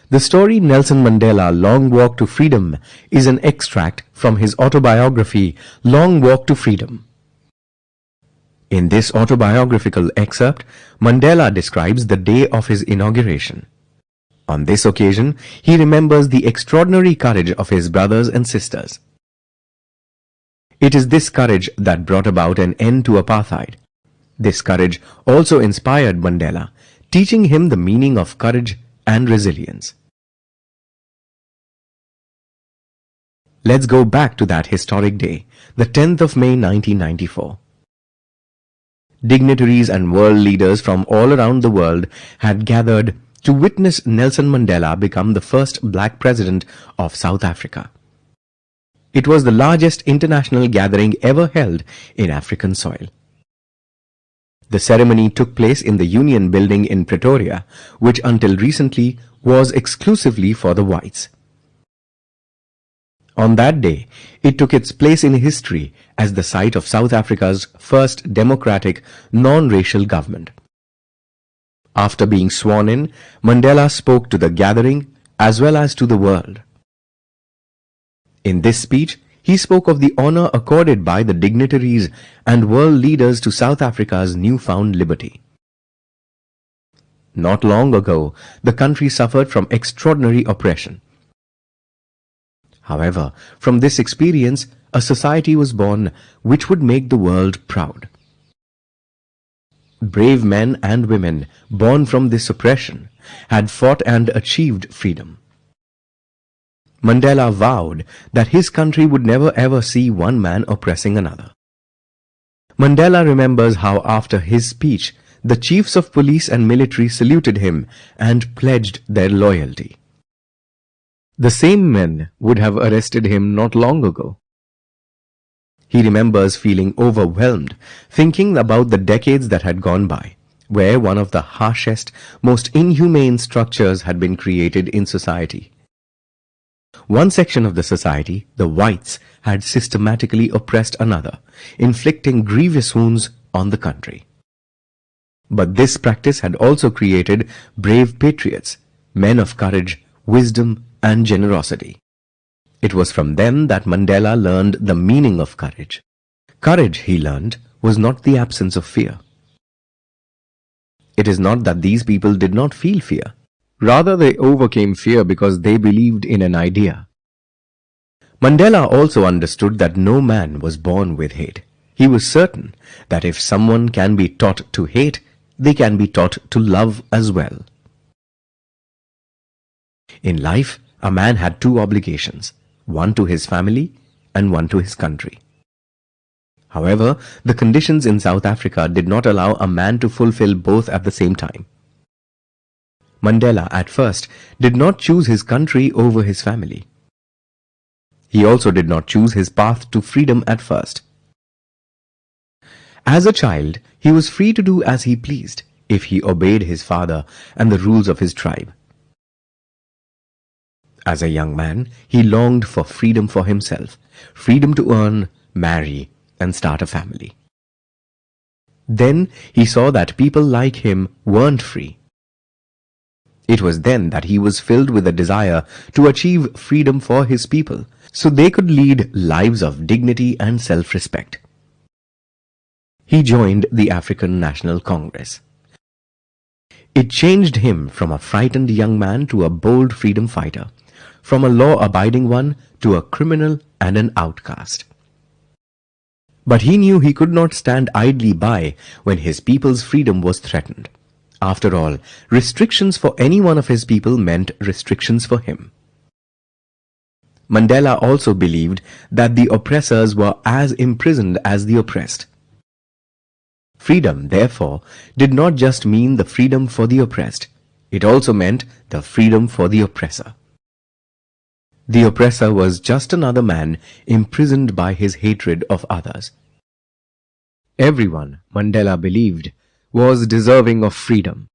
The story Nelson Mandela Long Walk to Freedom is an extract from his autobiography Long Walk to Freedom. In this autobiographical excerpt, Mandela describes the day of his inauguration. On this occasion, he remembers the extraordinary courage of his brothers and sisters. It is this courage that brought about an end to apartheid. This courage also inspired Mandela, teaching him the meaning of courage and resilience. Let's go back to that historic day, the 10th of May 1994. Dignitaries and world leaders from all around the world had gathered to witness Nelson Mandela become the first black president of South Africa. It was the largest international gathering ever held in African soil. The ceremony took place in the Union Building in Pretoria, which until recently was exclusively for the whites. On that day, it took its place in history as the site of South Africa's first democratic, non-racial government. After being sworn in, Mandela spoke to the gathering as well as to the world. In this speech, he spoke of the honor accorded by the dignitaries and world leaders to South Africa's newfound liberty. Not long ago, the country suffered from extraordinary oppression. However, from this experience, a society was born which would make the world proud. Brave men and women born from this oppression had fought and achieved freedom. Mandela vowed that his country would never ever see one man oppressing another. Mandela remembers how after his speech, the chiefs of police and military saluted him and pledged their loyalty. The same men would have arrested him not long ago. He remembers feeling overwhelmed, thinking about the decades that had gone by, where one of the harshest, most inhumane structures had been created in society. One section of the society, the whites, had systematically oppressed another, inflicting grievous wounds on the country. But this practice had also created brave patriots, men of courage, wisdom, and generosity. It was from them that Mandela learned the meaning of courage. Courage, he learned, was not the absence of fear. It is not that these people did not feel fear. Rather, they overcame fear because they believed in an idea. Mandela also understood that no man was born with hate. He was certain that if someone can be taught to hate, they can be taught to love as well. In life, a man had two obligations, one to his family and one to his country. However, the conditions in South Africa did not allow a man to fulfill both at the same time. Mandela, at first, did not choose his country over his family. He also did not choose his path to freedom at first. As a child, he was free to do as he pleased if he obeyed his father and the rules of his tribe. As a young man, he longed for freedom for himself, freedom to earn, marry, and start a family. Then he saw that people like him weren't free. It was then that he was filled with a desire to achieve freedom for his people, so they could lead lives of dignity and self-respect. He joined the African National Congress. It changed him from a frightened young man to a bold freedom fighter, from a law-abiding one to a criminal and an outcast. But he knew he could not stand idly by when his people's freedom was threatened. After all, restrictions for any one of his people meant restrictions for him. Mandela also believed that the oppressors were as imprisoned as the oppressed. Freedom, therefore, did not just mean the freedom for the oppressed. It also meant the freedom for the oppressor. The oppressor was just another man imprisoned by his hatred of others. Everyone, Mandela believed, was deserving of freedom.